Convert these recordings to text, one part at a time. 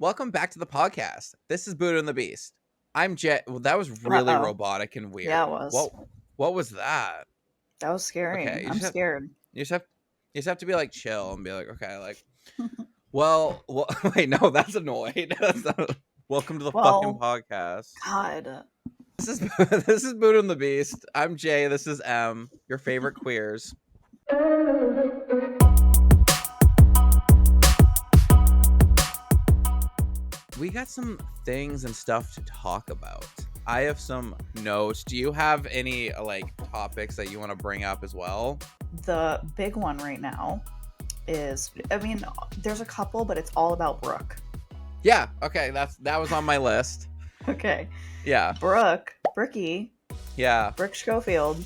Welcome back to the podcast. This is Buddha and the Beast. I'm Jet. Well, that was really Uh-oh. robotic and Yeah, weird. it was. What was that? That was scary. Okay, I'm scared. you just have you just have to be like chill and be like, okay, like, well wait, no, that's annoyed. Welcome to the fucking Well, podcast. God. This is this is Buddha and the Beast. I'm Jay. This is M. Your favorite queers. We got some things and stuff to talk about. I have some notes. Do you have any like topics that you want to bring up as well? The big one right now is, there's a couple, but it's all about Brooke. Yeah, okay, that was on my list. Okay. Yeah. Brookie. Yeah. Brooke Schofield.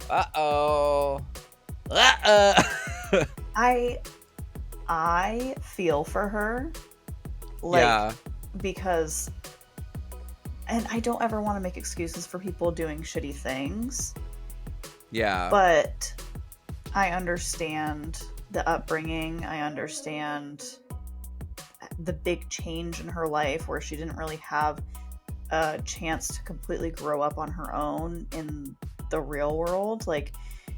Uh-oh. I feel for her. Yeah. Because, and I don't ever want to make excuses for people doing shitty things. Yeah. But I understand the upbringing. I understand the big change in her life where she didn't really have a chance to completely grow up on her own in the real world. Like,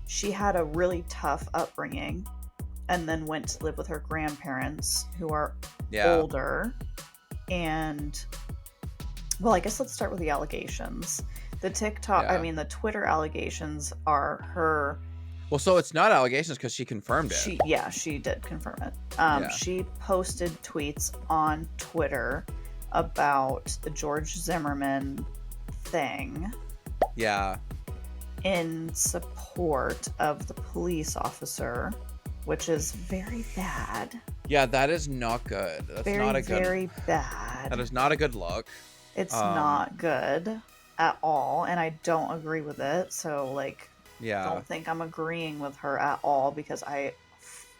she had a really tough upbringing and then went to live with her grandparents who are older. And, well, I guess let's start with the allegations. The the Twitter allegations are her. Well, so it's not allegations because she confirmed it. She did confirm it. She posted tweets on Twitter about the George Zimmerman thing. Yeah. In support of the police officer, which is very bad. Yeah, that is not good. That's very bad. That is not a good look. It's not good at all, and I don't agree with it. So, don't think I'm agreeing with her at all, because I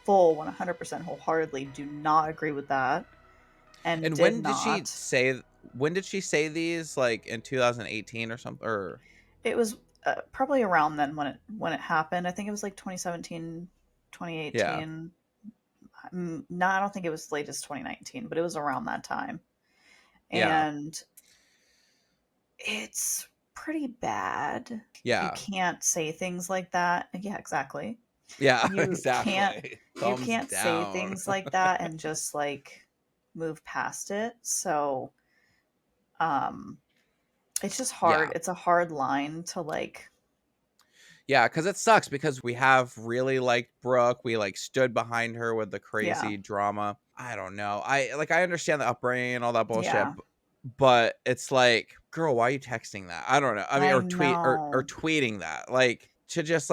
100% wholeheartedly do not agree with that. And when did she say these? Like in 2018 or something? Or it was probably around then when it happened. I think it was like 2017, 2018. Yeah. No, I don't think it was as late as 2019, but it was around that time. And it's pretty bad. Yeah. You can't say things like that. Yeah, exactly. Yeah, exactly. You can't say things like that and just move past it. So it's just hard. Yeah. It's a hard line to Yeah, because it sucks, because we have really liked Brooke. We stood behind her with the crazy drama. I don't know. I understand the upbringing and all that bullshit, but it's like, girl, why are you texting that? I don't know. I mean, or tweeting that, to just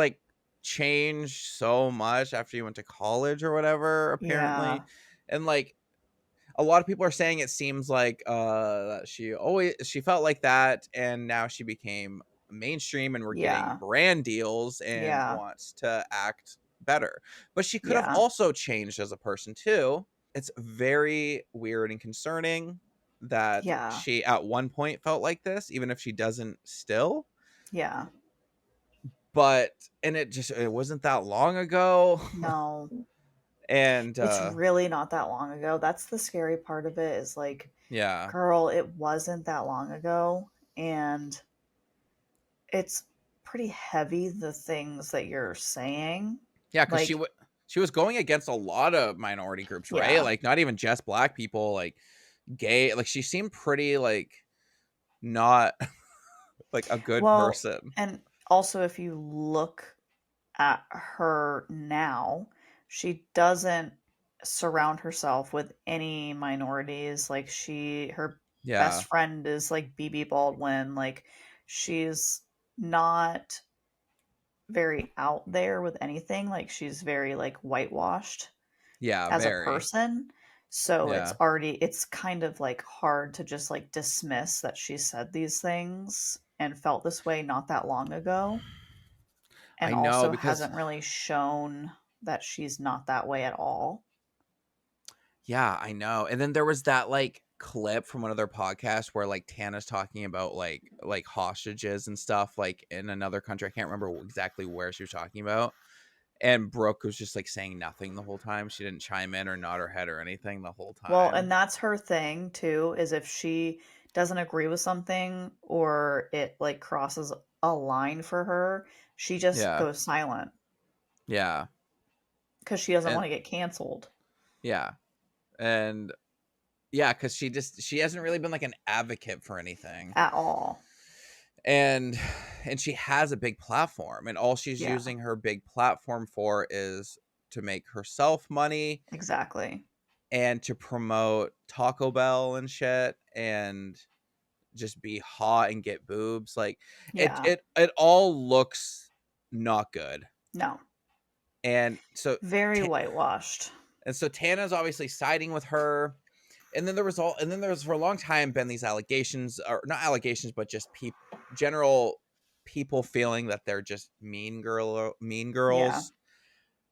change so much after you went to college or whatever, apparently. And a lot of people are saying it seems like that she felt like that, and now she became mainstream and we're getting brand deals and wants to act better. But she could have also changed as a person too. It's very weird and concerning that she at one point felt like this, even if she doesn't still. Yeah. But it wasn't that long ago. No. And it's really not that long ago. That's the scary part of it, is girl, it wasn't that long ago, and it's pretty heavy, the things that you're saying. Yeah, because she was going against a lot of minority groups, right? Not even just Black people, gay. She seemed pretty not a good person. And also, if you look at her now, she doesn't surround herself with any minorities. Her best friend is BB Baldwin. She's not very out there with anything. She's very whitewashed as a person. So it's kind of hard to just dismiss that she said these things and felt this way not that long ago. And I know, also because hasn't really shown that she's not that way at all. Yeah, I know. And then there was that clip from one of their podcasts where Tana's talking about hostages and stuff in another country. I can't remember exactly where she was talking about. And Brooke was just like saying nothing the whole time. She didn't chime in or nod her head or anything the whole Well, and time. that's her thing too, is if she doesn't agree with something or it like crosses a line for her, she just Yeah. goes silent Yeah. because she doesn't And want to get canceled yeah. And yeah, because she hasn't really been like an advocate for anything. at all. And she has a big platform, and all she's Yeah, using her big platform for is to make herself money exactly. and to promote Taco Bell and shit and just be hot and get boobs. Like Yeah. it all looks not good. No. And so Very whitewashed. Tana's obviously siding with her. And then there's for a long time been these allegations, or not allegations, but just general people feeling that they're just mean Yeah. girls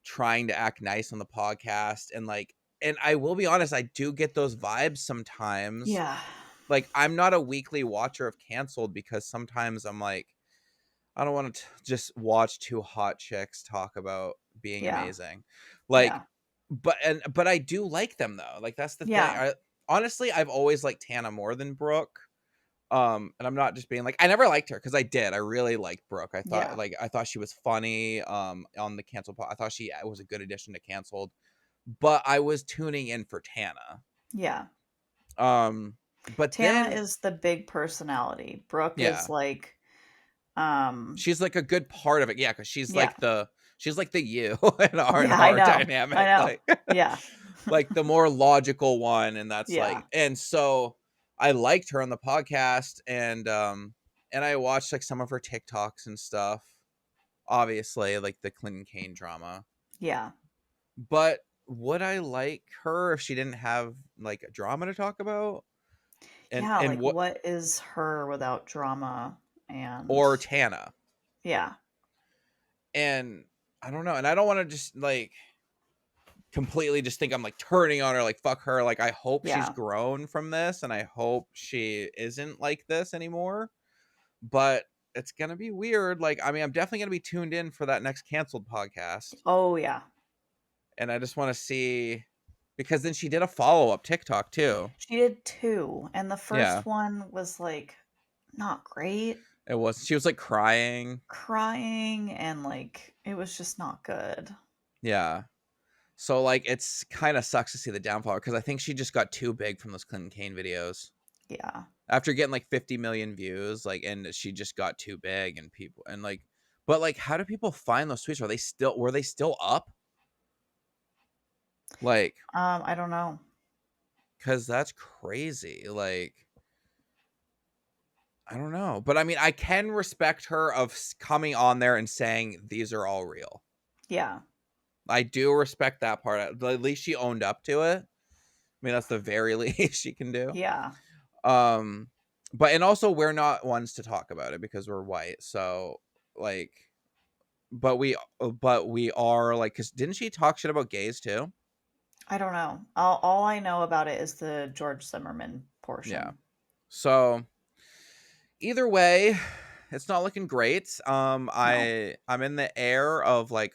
trying to act nice on the podcast. And like, and I will be honest, I do get those vibes sometimes. Yeah. Like, I'm not a weekly watcher of Canceled because sometimes I'm like, I don't want to just watch two hot chicks talk about being Yeah. amazing. Like, Yeah. but I do like them though. Like, that's the thing. Yeah. Honestly, I've always liked Tana more than Brooke. And I'm not just being like, I never liked her, because I did. I really liked Brooke. Yeah. I thought she was funny on the Canceled I thought she was a good addition to Canceled, but I was tuning in for Tana. Yeah. But Tana then is the big personality. Brooke is yeah, like, she's like a good part of it. Yeah, because yeah. she's like the you in Yeah, I our know. I dynamic. know. Like Yeah. like the more logical one, and that's Yeah. like, and so I liked her on the podcast, and I watched like some of her TikToks and stuff, obviously, like the Clinton Kane drama. Yeah. But would I like her if she didn't have like a drama to talk about? Yeah, And like what, what is her without drama and or Tana? yeah. And I don't know, and I don't want to just like completely just think I'm like turning on her, like fuck her. Like, I hope she's Yeah. grown from this, and I hope she isn't like this anymore. But it's gonna be weird. Like, I mean, I'm definitely gonna be tuned in for that next Canceled podcast, Oh yeah. and I just want to see, because then she did a follow-up TikTok too. She did two, and the Yeah, first one was like not great, it was. She was like crying. crying and like it was just not good. Yeah. So like, it's kind of sucks to see the downfall, because I think she just got too big from those Clinton Kane videos. Yeah. After getting like 50 million views, like, and she just got too big, and people, and like, but like, how do people find those tweets? Were they still up? Like, I don't know. because that's crazy. Like, I don't know, but I mean, I can respect her of coming on there and saying these are all real. Yeah. I do respect that part. At least she owned up to it. I mean, that's the very least she can do. Yeah. Um, but and also, we're not ones to talk about it because we're white. So like, but we are like, because didn't she talk shit about gays too? I don't know. All I know about it is the George Zimmerman Yeah. portion. So either way, it's not looking great. No. I'm in the air of like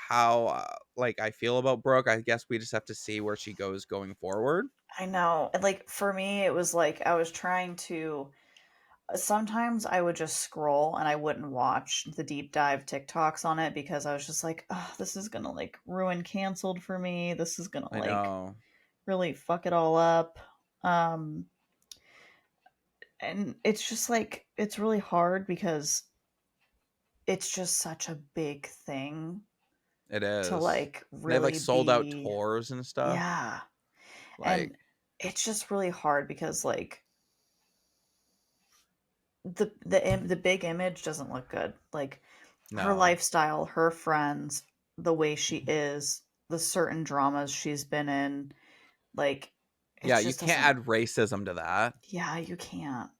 how like I feel about Brooke. I guess we just have to see where she goes going forward. I know. And like for me it was like I was trying to sometimes I would just scroll and I wouldn't watch the deep dive TikToks on it because I was just like, oh, this is gonna like ruin canceled for me. This is gonna I like know. really fuck it all up. Um, and it's just like it's really hard because it's just such a big thing It to is. like They have like really sold out be tours and stuff. yeah. Like, And it's just really hard because like the big image doesn't look good. Like her no. lifestyle, her friends, the way she is, the certain dramas she's been in, like it Yeah, you just can't doesn't add racism to that, yeah, you can't.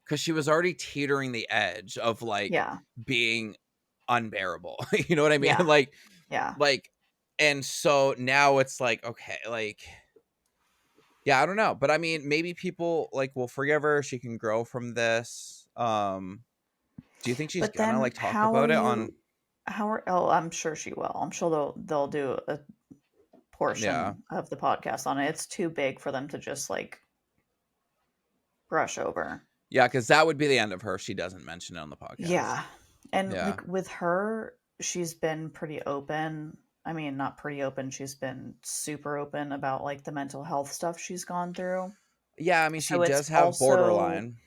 because she was already teetering the edge of like Yeah. being unbearable. You know what I mean? Yeah. Yeah. Like, and so now it's like, okay, like, yeah, I don't know, but I mean, maybe people like will forgive her. She can grow from this. Do you think she's But gonna then like talk how are about it you on? Oh, I'm sure she will. I'm sure they'll do a Yeah. portion of the podcast on it. It's too big for them to just like brush over. Yeah, because that would be the end of her. She doesn't mention it on the podcast. Yeah. And Yeah. like with her, she's been pretty open. I mean, not pretty open. She's been super open about like the mental health stuff she's gone through. Yeah, I mean, she So does have borderline.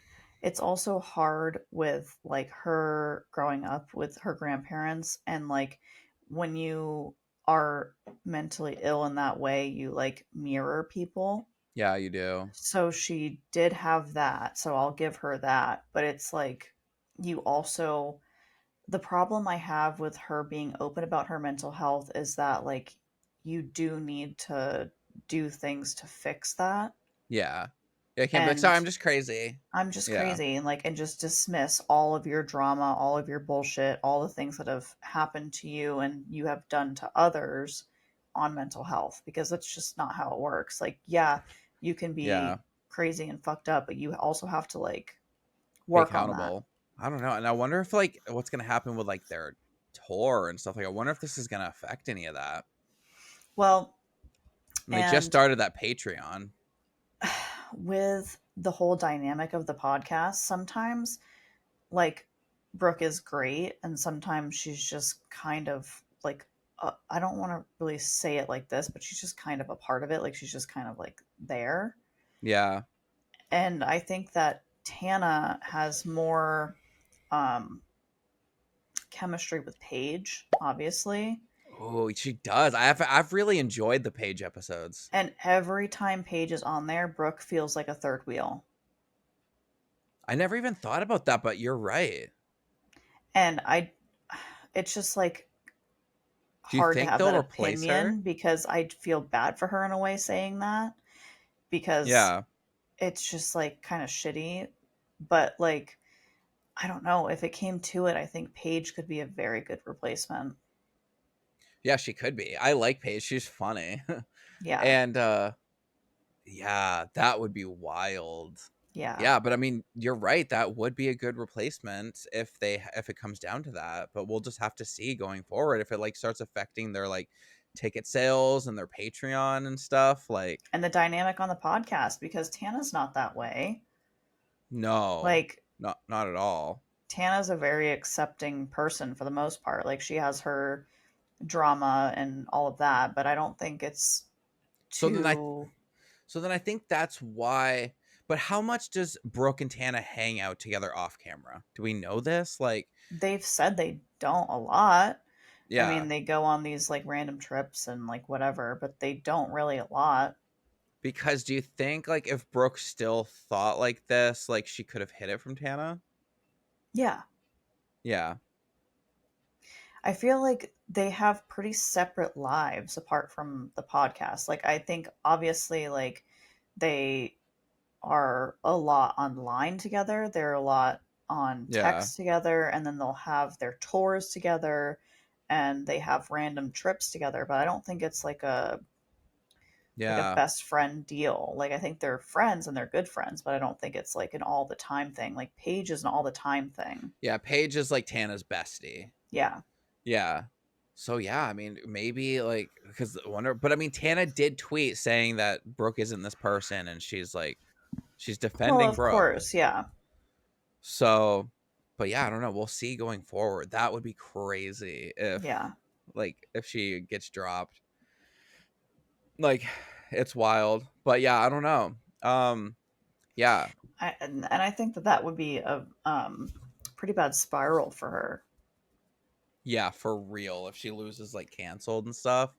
it's also hard with like her growing up with her grandparents, and like when you are mentally ill in that way, you like mirror people. Yeah, you do. So she did have that. So I'll give her that. But it's like you also, the problem I have with her being open about her mental health is that like you do need to do things to fix that. Yeah. Yeah, I can't be like, sorry, And I'm just crazy. I'm just Yeah. crazy, and like, and just dismiss all of your drama, all of your bullshit, all the things that have happened to you and you have done to others on mental health, because that's just not how it works. Like, yeah, you can Yeah. be crazy and fucked up, but you also have to like Be work on that. accountable. I don't know. And I wonder if like what's gonna happen with like their tour and stuff. Like I wonder if this is gonna affect any of that. Well, And they just and started that Patreon. with the whole dynamic of the podcast, sometimes like Brooke is great, and sometimes she's just kind of like I don't want to really say it like this, but she's just kind of a part of it. Like she's just kind of like there. Yeah. And I think that Tana has more um, chemistry with Paige, obviously. Oh, she does. I've really enjoyed the Page episodes. And every time Paige is on there, Brooke feels like a third wheel. I never even thought about that, but you're right. And it's just like Do you hard to think have they'll that replace her? opinion, because I feel bad for her in a way saying that, because Yeah. it's just like kind of shitty. But like, I don't know. If it came to it, I think Paige could be a very good replacement. Yeah, she could be. I like Paige. She's funny. Yeah. And yeah, that would be wild. Yeah. Yeah, but I mean, you're right. That would be a good replacement if it comes down to that. But we'll just have to see going forward if it like starts affecting their like ticket sales and their Patreon and stuff. Like, And the dynamic on the podcast, because Tana's not that way. no, Like, not at all. Tana's a very accepting person for the most part. Like, she has her drama and all of that, but I don't think it's So then I too. so then I think that's why. But how much does Brooke and Tana hang out together off camera? Do we know this? Like, They've said they don't a lot. I yeah, mean, they go on these like random trips and like whatever, but they don't really a lot. because do you think like if Brooke still thought like this, like she could have hid it from Tana? Yeah. Yeah, I feel like they have pretty separate lives apart from the podcast. Like, I think obviously, like, they are a lot online together, they're a lot on yeah, text together, and then they'll have their tours together, and they have random trips together. But I don't think it's like a yeah, best friend deal. Like, I think they're friends and they're good friends, but I don't think it's like an all the time thing. Like, Paige is an all the time thing. yeah. Paige is like Tana's bestie. Yeah. Yeah. So yeah, I mean, maybe like because wonder, but I mean, Tana did tweet saying that Brooke isn't this person, and she's like, she's Well, defending of Brooke. course, yeah. So, but yeah, I don't know. We'll see going forward. That would be crazy Yeah. if she gets dropped. Like, it's wild. But yeah, I don't know. Yeah, And I think that that would be a pretty bad spiral for her, yeah, for real. If she loses like canceled and stuff.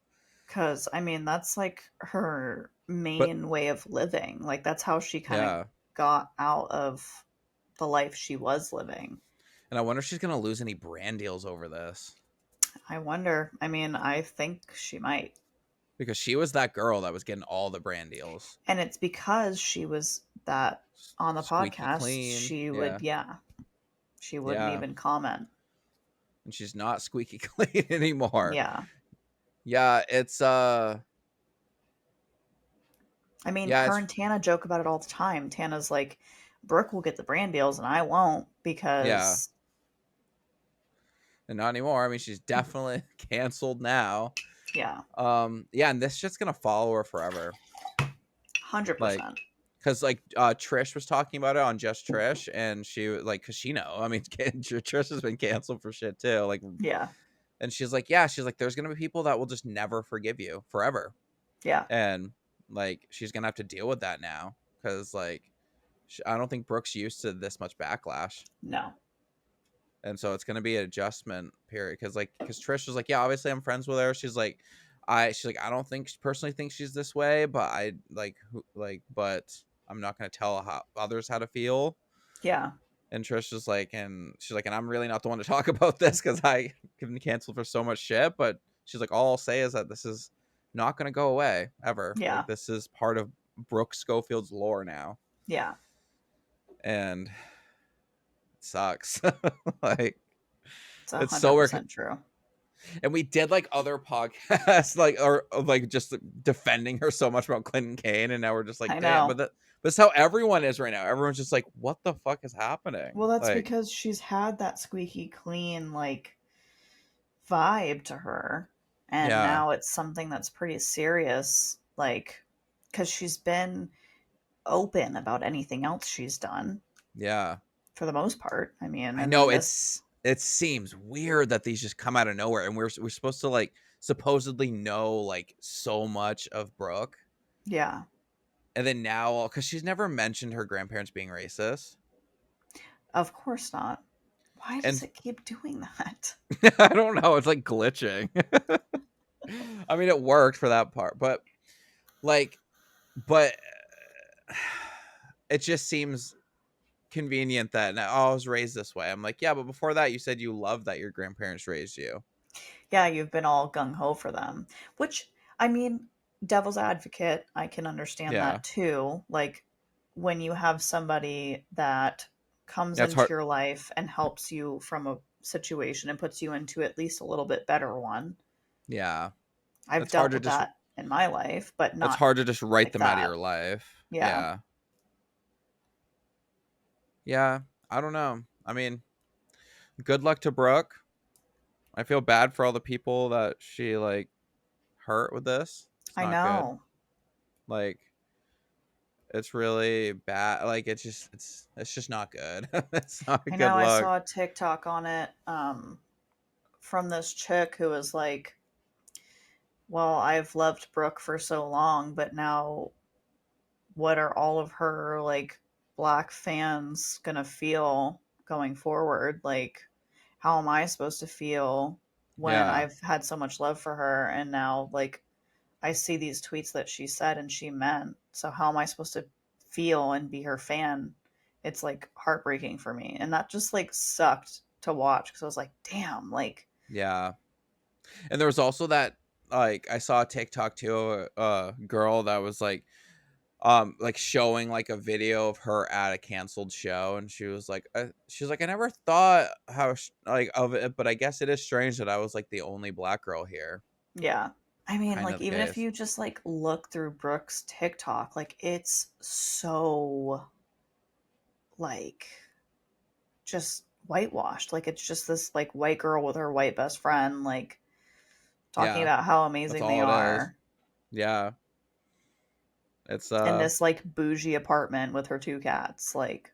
because I mean that's like her But main way of living. Like that's how she kind of yeah, got out of the life she was living. and I wonder if she's gonna lose any brand deals over this. I wonder. I mean, I think she might. Because she was that girl that was getting all the brand deals. And it's because she was that on the Squeaky podcast, clean. she would, Yeah. yeah, she wouldn't Yeah. even comment. And she's not squeaky clean anymore. Yeah. Yeah, it's I mean, yeah, her it's and Tana joke about it all the time. Tana's like, Brooke will get the brand deals and I won't yeah. because And not anymore. I mean, she's definitely canceled now. Yeah. Yeah, and this shit's gonna follow her forever. 100%. Like, because like Trish was talking about it on Just Trish, and she like, because she know, I mean, Trish has been canceled for shit too. Like, Yeah. and she's like, yeah, she's like, there's gonna be people that will just never forgive you forever, Yeah. and like she's gonna have to deal with that now because like I don't think Brooke's used to this much backlash. No. And so it's gonna be an adjustment period because Trish was like, yeah, obviously I'm friends with her. She's like, I don't think personally think she's this way, but I but I'm not gonna tell how others how to feel. Yeah. And Trish was like, and she's like, and I'm really not the one to talk about this because I have been canceled for so much shit. But she's like, all I'll say is that this is not gonna go away ever. Yeah. Like this is part of Brooke Schofield's lore now, Yeah. and it sucks. Like It's it's so weird. 100% true. And we did like other podcasts, like or like just defending her so much about Clinton Kane, and now we're just like, I damn. know. But that's how everyone is right now. Everyone's just like, what the fuck is happening? Well, that's Like, because she's had that squeaky clean, like, vibe to her. And yeah, now it's something that's pretty serious. Like, because she's been open about anything else she's done yeah. for the most part. I mean, I and know then this, it seems weird that these just come out of nowhere, and we're supposed to like supposedly know like so much of Brooke, yeah, and then now because she's never mentioned her grandparents being racist, of course not. Why does and it keep doing that? I don't know, it's like glitching. I mean, it worked for that part, but like, but it just seems convenient that now, oh, I was raised this way. I'm like, yeah, but before that, you said you loved that your grandparents raised you. Yeah, you've been all gung ho for them. Which, I mean, devil's advocate, I can understand Yeah, that too. Like, when you have somebody that comes that's into hard. your life and helps you from a situation and puts you into at least a little bit better one. Yeah, I've it's hard dealt to with just that in my life, but it's not hard to just write like them out of that. your life. Yeah. Yeah, yeah. I don't know. I mean, good luck to Brooke. I feel bad for all the people that she like hurt with this. It's I not good. know. Like, it's really bad. Like, it's just not good. It's not a I good know I look. saw a TikTok on it from this chick who was like, well, I've loved Brooke for so long, but now what are all of her like black fans gonna feel going forward? Like, how am I supposed to feel when Yeah, I've had so much love for her and now like I see these tweets that she said and she meant? So how am I supposed to feel and be her fan? It's like heartbreaking for me, and that just like sucked to watch because I was like, damn, like yeah. And there was also that like I saw a TikTok too, a girl that was like showing like a video of her at a canceled show, and she was like, I never thought like of it, but I guess it is strange that I was like the only black girl here. yeah. I mean, Kind like of the even if case. you just like look through Brooke's TikTok, like it's so like just whitewashed. Like it's just this like white girl with her white best friend, like talking Yeah, about how that's amazing they all it is. are Yeah. It's in this like bougie apartment with her two cats. Like,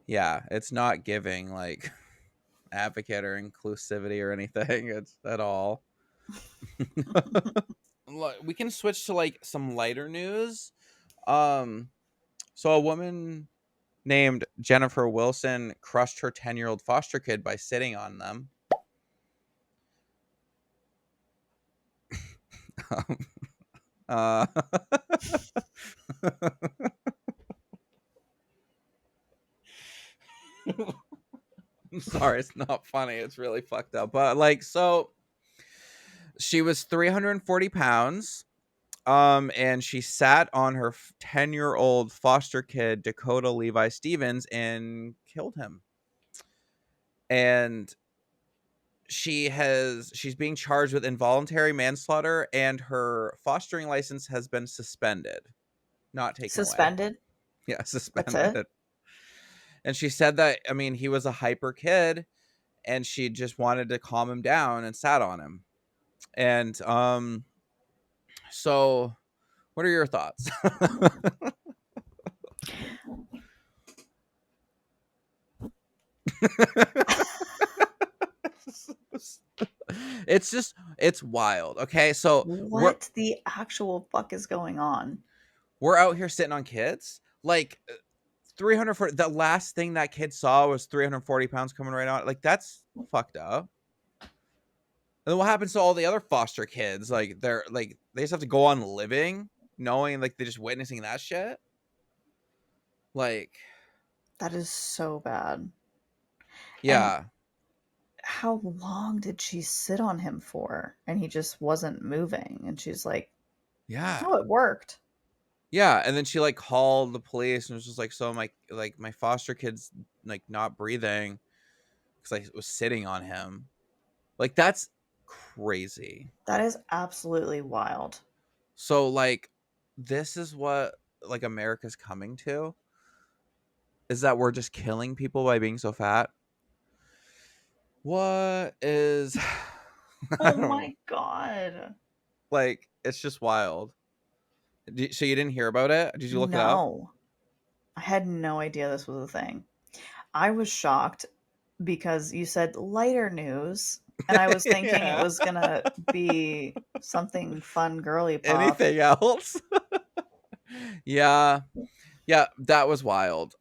yeah, it's not giving like advocate or inclusivity or anything. It's at all. We can switch to like some lighter news. Um so a woman named Jennifer Wilson crushed her 10-year-old foster kid by sitting on them. uh I'm sorry, it's not funny. It's really fucked up. But like, so she was 340 pounds. And she sat on her 10-year-old foster kid, Dakota Levi Stevens, and killed him. And she's being charged with involuntary manslaughter, and her fostering license has been suspended, not taken away. suspended. Yeah, That's it. suspended. And she said that, I mean, he was a hyper kid, and she just wanted to calm him down and sat on him. And so what are your thoughts? It's wild. Okay, so what the actual fuck is going on? We're out here sitting on kids. Like 340. The last thing that kid saw was 340 pounds coming right on. Like, that's fucked up. And then what happens to all the other foster kids? Like, they just have to go on living knowing like they're just witnessing that shit. Like, that is so bad. And yeah. how long did she sit on him for? And he just wasn't moving. And she's like, Yeah. oh, it worked. Yeah. And then she like called the police and was just like, so my foster kid's like not breathing because I was sitting on him. Like, that's crazy. That is absolutely wild. So like, this is what like America's coming to, is that we're just killing people by being so fat. What is I Oh don't know. my god. Like, it's just wild. So you didn't hear about it? Did you look it up? No. I had no idea this was a thing. I was shocked because you said lighter news, and I was thinking it Yeah. was gonna be something fun, girly pop. Anything else? Yeah. Yeah, that was wild.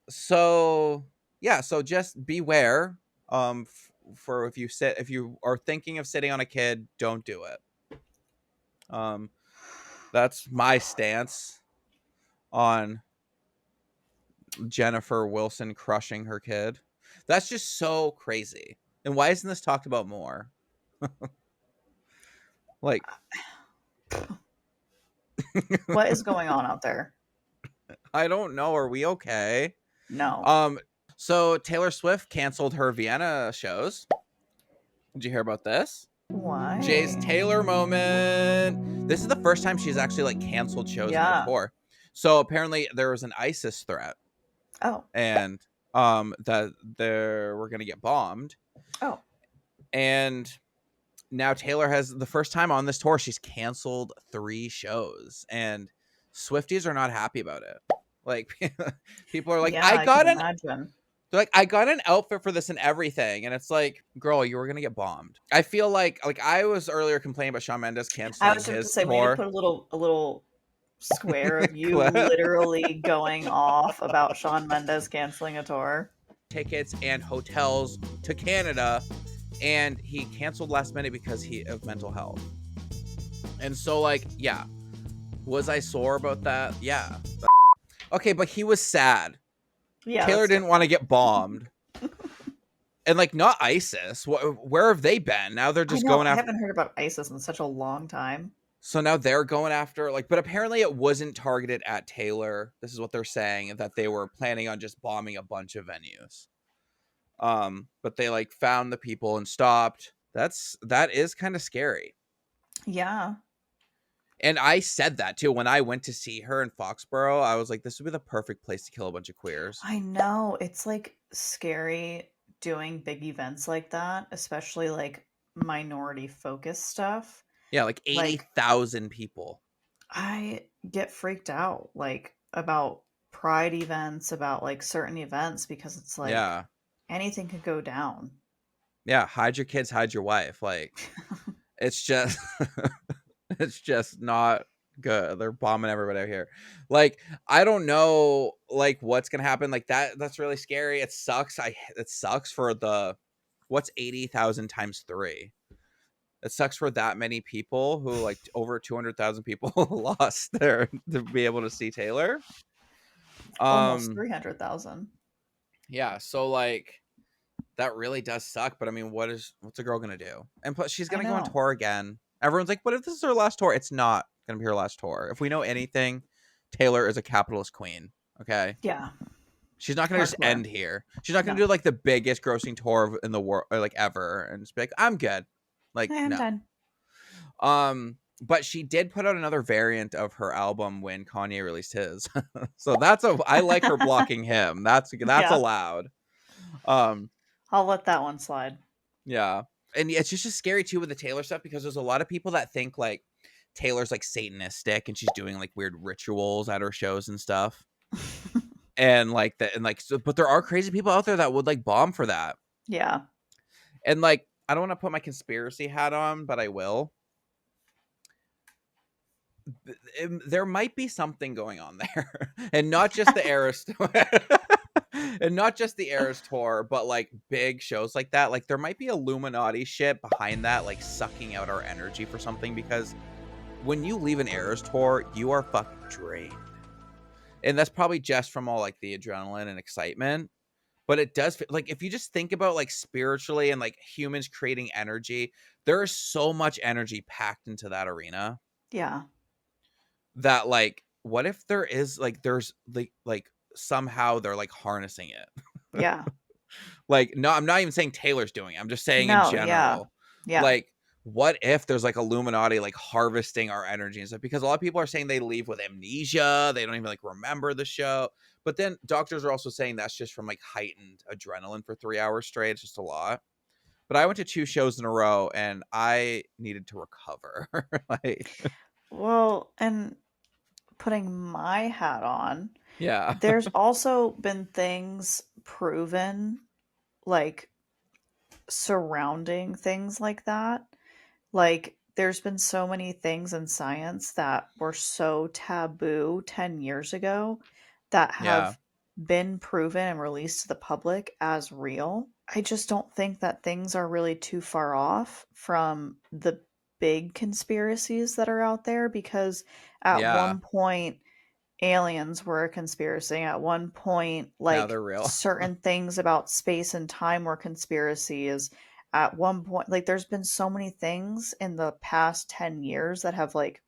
So yeah, so just beware. For if you are thinking of sitting on a kid, don't do it. That's my stance on Jennifer Wilson crushing her kid. That's just so crazy. And why isn't this talked about more? Like, What is going on out there? I don't know. Are we okay? No. So Taylor Swift canceled her Vienna shows. Did you hear about this? Why? Jay's Taylor moment. This is the first time she's actually like canceled shows in her Yeah. tour. So apparently there was an ISIS threat, Oh. and that we're gonna get bombed. Oh. And now Taylor has, the first time on this tour, she's canceled 3 shows, and Swifties are not happy about it. Like, people are like, Yeah, I can imagine. they're like, I got an outfit for this and everything, and it's like, girl, you were gonna get bombed. I feel like I was earlier complaining about Shawn Mendes I canceling was just to his say we need to tour. put a little square of you literally going off about Shawn Mendes canceling a tour. Tickets and hotels to Canada, and he canceled last minute because of mental health. And so, like, yeah, was I sore about that? Yeah. Okay, but he was sad. Yeah, Taylor didn't want to get bombed. And like, not ISIS. Where have they been? Now they're I just know. going I after. haven't heard about ISIS in such a long time. So now they're going after, like, but apparently it wasn't targeted at Taylor. This is what they're saying, that they were planning on just bombing a bunch of venues. But they like found the people and stopped. That is kind of scary. Yeah. And I said that too when I went to see her in Foxborough. I was like, this would be the perfect place to kill a bunch of queers. I know. It's like scary doing big events like that, especially like minority focused stuff. Yeah, like Like 80,000 people. I get freaked out like about pride events, about like certain events because it's like Yeah. anything could go down. Yeah, hide your kids, hide your wife. Like, it's just it's just not good. They're bombing everybody out here. Like, I don't know like what's gonna happen. Like, that's really scary. It sucks. It sucks for what's 80,000 times 3. It sucks for that many people who, like, over 200,000 people lost there to be able to see Taylor. Almost 300,000. Yeah, so like, that really does suck, but I mean, what's a girl gonna do? And plus, she's I gonna go on know. tour again. Everyone's like, what if this is her last tour? It's not gonna be her last tour. If we know anything, Taylor is a capitalist queen. Okay, Yeah. she's not gonna just Hardcore. end here. She's not gonna No. do like the biggest grossing tour in the world, or like ever, and just be like, I'm good. Like, I am no. done. But she did put out another variant of her album when Kanye released his. So I like her blocking him. That's Yeah. allowed. Um I'll let that one slide. Yeah. And it's just scary too with the Taylor stuff because there's a lot of people that think like Taylor's like satanistic and she's doing like weird rituals at her shows and stuff. And like that, and like, so, but there are crazy people out there that would like bomb for that. Yeah. And like, I don't want to put my conspiracy hat on, but I will. There might be something going on there, and not just the Eras and not just the Eras tour, but like big shows like that. Like there might be Illuminati shit behind that, like sucking out our energy for something. Because when you leave an Eras tour, you are fucking drained, and that's probably just from all like the adrenaline and excitement. But it does like if you just think about like spiritually and like humans creating energy, there is so much energy packed into that arena. Yeah. That like what if there is like there's like somehow they're like harnessing it. Yeah. Like no, I'm not even saying Taylor's doing it, I'm just saying in No, yeah. general. Yeah. Like what if there's like Illuminati like harvesting our energy and stuff, because a lot of people are saying they leave with amnesia, they don't even like remember the show. But then doctors are also saying that's just from like heightened adrenaline for 3 hours straight. It's just a lot. But I went to 2 shows in a row and I needed to recover. Like Well, and putting my hat on, yeah. there's also been things proven, like surrounding things like that. Like, there's been so many things in science that were so taboo 10 years ago that Yeah. have been proven and released to the public as real. I just don't think that things are really too far off from the big conspiracies that are out there, because at Yeah. one point aliens were a conspiracy. At one point, Now like they're real. certain things about space and time were conspiracies. At one point, like there's been so many things in the past 10 years that have like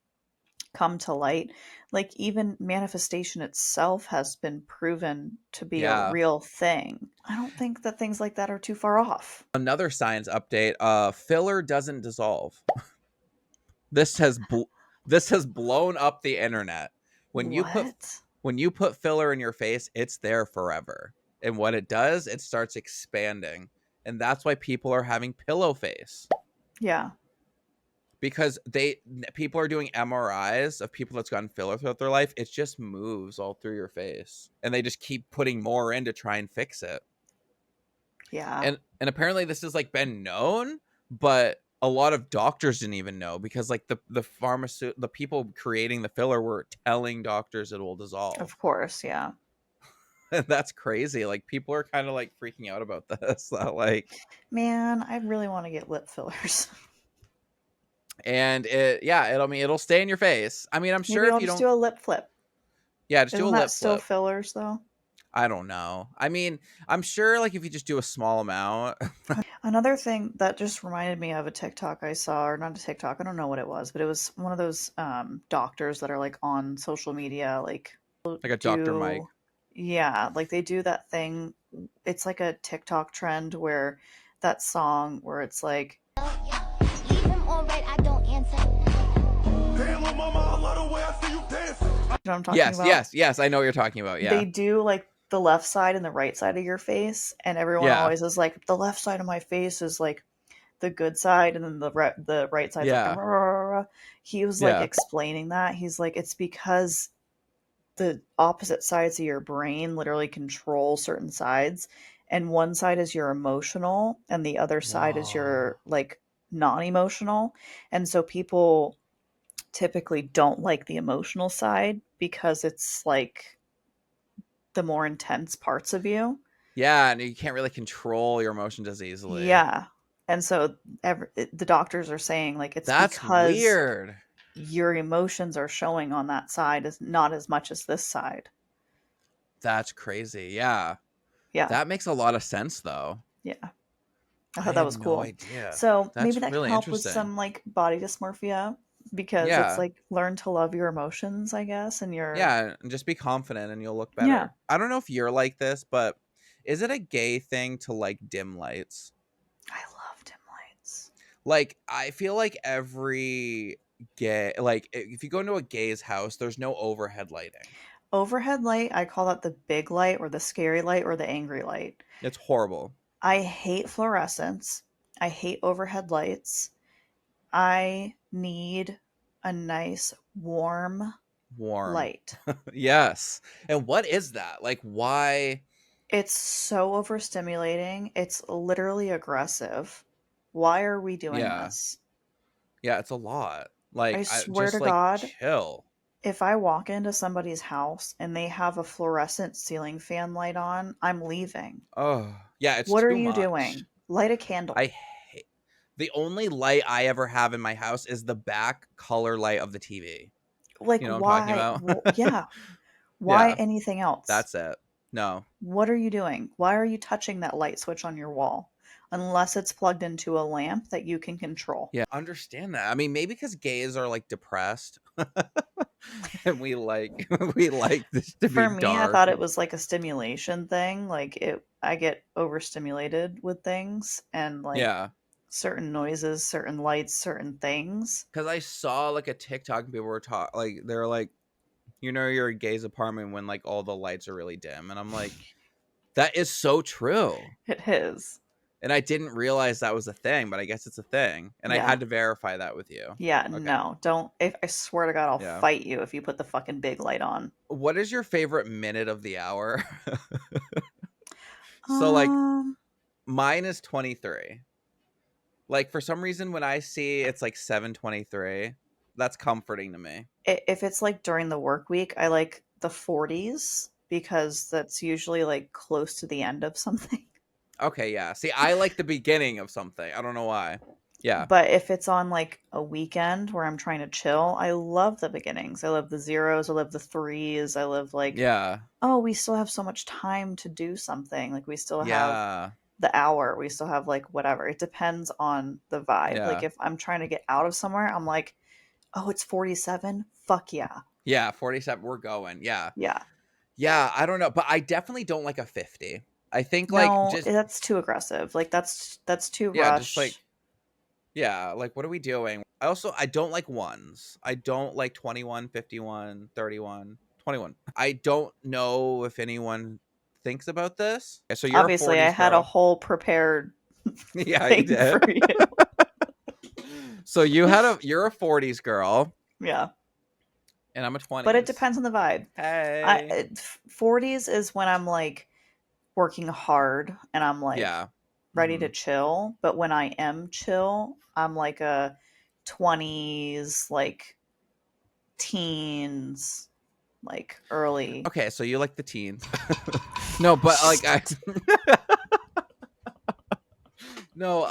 come to light. Like even manifestation itself has been proven to be a Yeah. real thing. I don't think that things like that are too far off. Another science update, filler doesn't dissolve. This has this has blown up the internet. When you put What? when you put filler in your face, it's there forever. And what it does, it starts expanding. And that's why people are having pillow face. Yeah. Because people are doing MRIs of people that's gotten filler throughout their life. It just moves all through your face. And they just keep putting more in to try and fix it. Yeah. And apparently this has like been known, but a lot of doctors didn't even know, because like the people creating the filler were telling doctors it will dissolve. Of course, yeah. And that's crazy. Like people are kind of like freaking out about this. That like Man, I really want to get lip fillers. and it yeah, it'll stay in your face. I mean, I'm sure Maybe if I'll you just don't, do a lip flip. yeah, just do a Isn't that lip still flip. fillers though? I don't know. I mean, I'm sure like if you just do a small amount. Another thing that just reminded me of a TikTok I saw, or not a TikTok, I don't know what it was, but it was one of those doctors that are like on social media, like Like a Dr. Mike. do, yeah, like they do that thing. It's like a TikTok trend where that song where it's like, Leave him all right, I don't answer. Damn, little mama, I love the way I see you dancing. you know what I'm talking Yes, about? yes, yes. I know what you're talking about. They Yeah. do like the left side and the right side of your face, and everyone Yeah. always is like, the left side of my face is like the good side, and then the right side's like, Yeah. rah, rah, rah. He was like Yeah. explaining that. He's like, it's because the opposite sides of your brain literally control certain sides, and one side is your emotional and the other side is Whoa. your like non-emotional. And so people typically don't like the emotional side because it's like the more intense parts of you. Yeah, and you can't really control your emotions as easily. Yeah. And so the doctors are saying like it's That's because weird. your emotions are showing on that side as not as much as this side. That's crazy. Yeah. Yeah. That makes a lot of sense though. Yeah. I I thought that had was no cool. idea. So maybe That's that can really help with interesting. some like body dysmorphia, because it's Yeah. like learn to love your emotions, I guess, and your Yeah, and just be confident and you'll look yeah. better. I don't know if you're like this, but is it a gay thing to like dim lights? I love dim lights. Like I feel like every gay, like if you go into a gay's house, there's no overhead lighting. Overhead light, I call that the big light or the scary light or the angry light. It's horrible. I hate fluorescence. I hate overhead lights. I need a nice warm Warm. light. Yes. And what is that? Like, why? It's so overstimulating. It's literally aggressive. Why are we doing Yeah. this? Yeah, it's a lot. I Like, I swear to just like God, chill. if I walk into somebody's house and they have a fluorescent ceiling fan light on, I'm leaving. Oh, yeah, it's What are too you much. doing? Light a candle. I hate the only light I ever have in my house is the back color light of the TV. Like, You know what I'm talking why? about? Yeah. Why Yeah, anything else? that's it. No. What are you doing? Why are you touching that light switch on your wall? Unless it's plugged into a lamp that you can control. Yeah, understand that. I mean, maybe because gays are like depressed and we like we like this to be For me, I dark. thought it was like a stimulation thing. Like I get overstimulated with things and like Yeah. certain noises, certain lights, certain things. Because I saw like a TikTok and people were talking like they're like, you know, you're a gay's apartment when like all the lights are really dim. And I'm like, that is so true. It is. And I didn't realize that was a thing, but I guess it's a thing. And I Yeah. had to verify that with you. Yeah, Okay. no. Don't if I swear to God I'll Yeah. fight you if you put the fucking big light on. What is your favorite minute of the hour? So like Um mine is 23. Like for some reason when I see it's like 7:23, that's comforting to me. if it's like during the work week, I like the 40s because that's usually like close to the end of something. Okay, yeah. See, I like the beginning of something. I don't know why. Yeah. But if it's on like a weekend where I'm trying to chill, I love the beginnings. I love the zeros, I love the threes. I love like, Yeah. oh, we still have so much time to do something. Like we still have Yeah. the hour, we still have like whatever. It depends on the vibe. Like Yeah. if I'm trying to get out of somewhere, I'm like, oh, it's 47. Fuck yeah. Yeah, 47 we're going. Yeah. Yeah. Yeah, I don't know, but I definitely don't like a 50. I think like No, just that's too aggressive. Like that's too yeah, just like rushed. yeah, like what are we doing? I don't like ones. I don't like 21, 51, 31, 21. I don't know if anyone thinks about this. So you're a Obviously, I 40s had a girl. whole prepared Yeah, you thing did. for you. So you're a 40s girl Yeah. and I'm a But it 20s. depends on the vibe. Hey. 40s is when I'm like working hard and I'm like Yeah. ready to Mhm. chill. But when I am chill, I'm like a 20s, like teens, like early. Okay, so you like the teens. No, but like I no,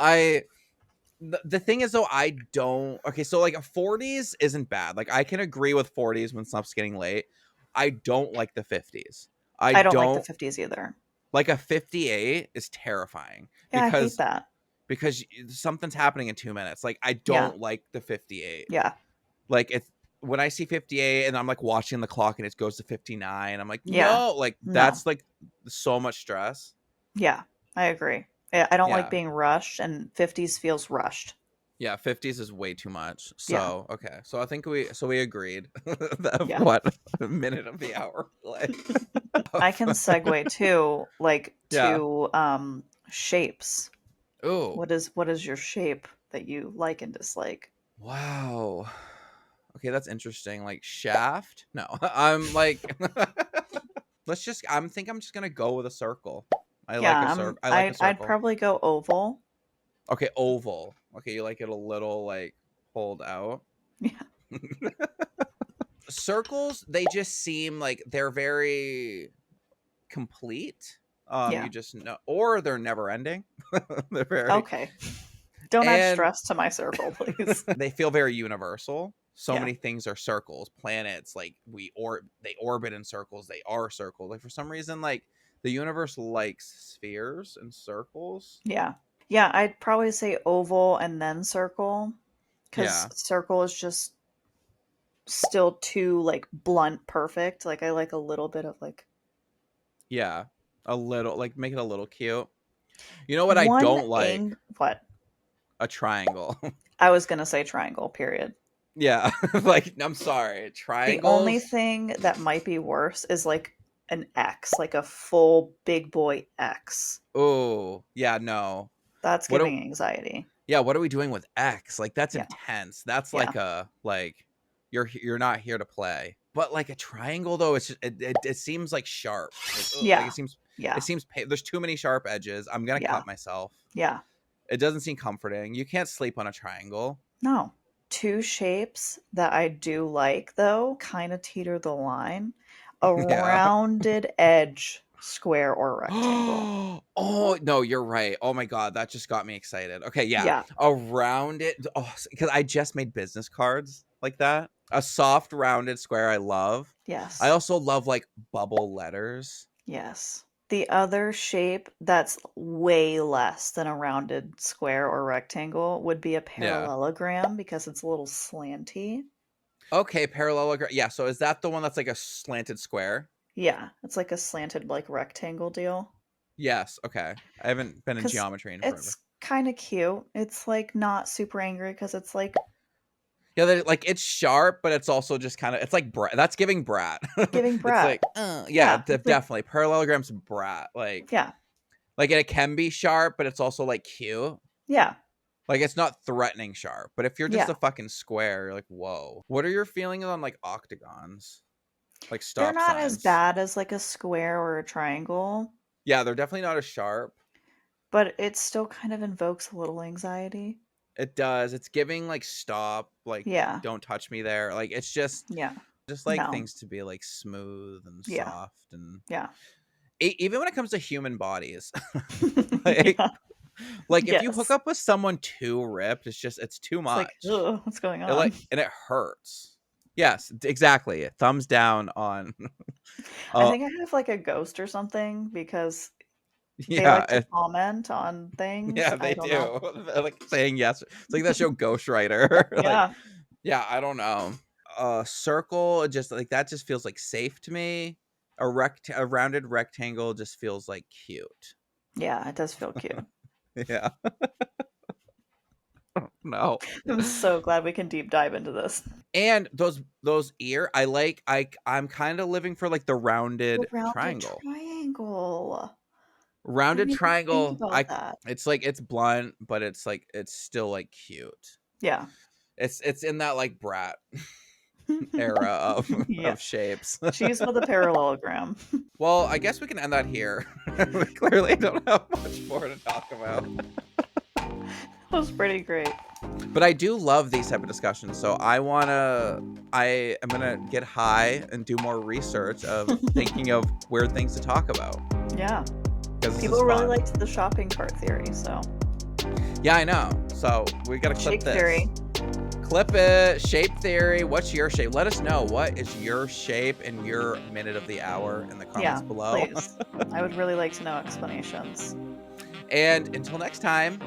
the thing is though I don't okay, so like a 40s isn't bad. Like I can agree with 40s when stuff's getting late. I don't like the 50s. I I don't like the don't 50s either. like a 58 is terrifying Yeah, I hate because that. something's happening in 2 minutes. Like I Yeah. don't like the 58. Yeah. Like it's when I see 58 and I'm like watching the clock and it goes to 59, I'm like, Yeah. no, like No. that's like so much stress. Yeah. I agree. I don't like Yeah. being rushed, and 50s feels rushed. Yeah, 50s is way too much. Yeah. So, okay. So I think we agreed of Yeah. what a minute of the hour play. I can segue too, like Yeah. to shapes. Oh, What is your shape that you like and dislike? wow. Okay, that's interesting. Like shaft? No. I'm like I'm just gonna go with a circle. I like a Yeah, circle. I like a I'd circle. probably go oval. Okay, oval. Okay, you like it a little like pulled out. Yeah. Circles, they just seem like they're very complete. Yeah. You just know, or they're never ending. They're very, Okay. Don't add and stress to my circle, please. they feel very universal. So Yeah. many things are circles. Planets, like they orbit in circles. They are circles. Like for some reason, like the universe likes spheres and circles. Yeah. Yeah, I'd probably say oval and then circle cuz Yeah, circle is just still too like blunt perfect. Like I like a little bit of like yeah, a little like make it a little cute. You know what I one don't like? ang what? A triangle. I was going to say triangle, period. Yeah, like I'm sorry, The only triangles. thing that might be worse is like an X, like a full big boy X. Oh, yeah, no. That's What do giving anxiety. Yeah, what are we doing with X? Like, that's Yeah. intense. That's Yeah. like you're not here to play. But like a triangle though, it's just, it seems like sharp. Like, ugh, like Yeah. it Yeah. seems there's too many sharp edges. I'm gonna Yeah. cut myself. Yeah. It doesn't seem comforting. You can't sleep on a triangle. No. Two shapes that I do like, though, kind of teeter the line. A Yeah. rounded edge, square or rectangle. Oh, no, you're right. Oh my god, that just got me excited. Okay, yeah. Yeah. Around it, because I just made business cards like that. A soft rounded square I love. I Yes. also love like bubble letters. Yes. The other shape that's way less than a rounded square or rectangle would be a Yeah. parallelogram because it's a little slanty. Okay, parallelogram. Yeah, so is that the one that's like a slanted square? Yeah, it's like a slanted like rectangle deal. Yes, okay. I haven't been in 'Cause geometry in forever. it's kinda cute. It's, like, not super angry because it's, like, Yeah, like it's sharp, but it's also just kind of it's like brat. That's giving brat. giving It's brat. like, yeah, Yeah, it's like definitely parallelograms brat. yeah, Like it can be sharp, but it's also like cute. yeah, Like it's not threatening sharp. But if you're just yeah. a fucking square, you're like, whoa. What are your feelings on like octagons, like They're stop not as signs? bad as, like, a square or a triangle, Yeah, they're definitely not as sharp. but it still kind of invokes a little anxiety. It does. It's giving like stop, like Yeah, don't touch me there. Like it's just yeah. like No. things to be like smooth and Yeah, soft and yeah. even when it comes to human bodies. like Yeah. like if you hook Yes. up with someone too ripped, it's too It's like, much. "Ugh, what's going It on?" like and it hurts. Yes, exactly. Thumbs down on I uh think I have, like, a ghost or something because they yeah, like to comment on things. yeah, I they don't know. do. They're like saying yes. It's like that show Ghost Rider. like Yeah. yeah, I don't know. Circle just like that just feels like safe to me. A rounded rectangle just feels like cute. Yeah, it does feel cute. Yeah. No. I'm so glad we can deep dive into this. And those I'm kind of living for like the The rounded rounded triangle. triangle. I Rounded didn't even think triangle, about that. it's like it's blunt, but it's like it's still like cute. Yeah. It's in that like brat era of Yeah. of shapes. She's with a parallelogram. Well, I guess we can end that here. We clearly don't have much more to talk about. That was pretty great. But I do love these type of discussions. So I am gonna get high and do more research of thinking of weird things to talk about. Yeah. Because this People is really fun. liked the shopping cart theory, so. Yeah, I know. So we gotta clip Shake this. theory. Clip it. Shape theory. What's your shape? Let us know. What is your shape in your minute of the hour in the comments Yeah, below. please. I would really like to know explanations. And until next time,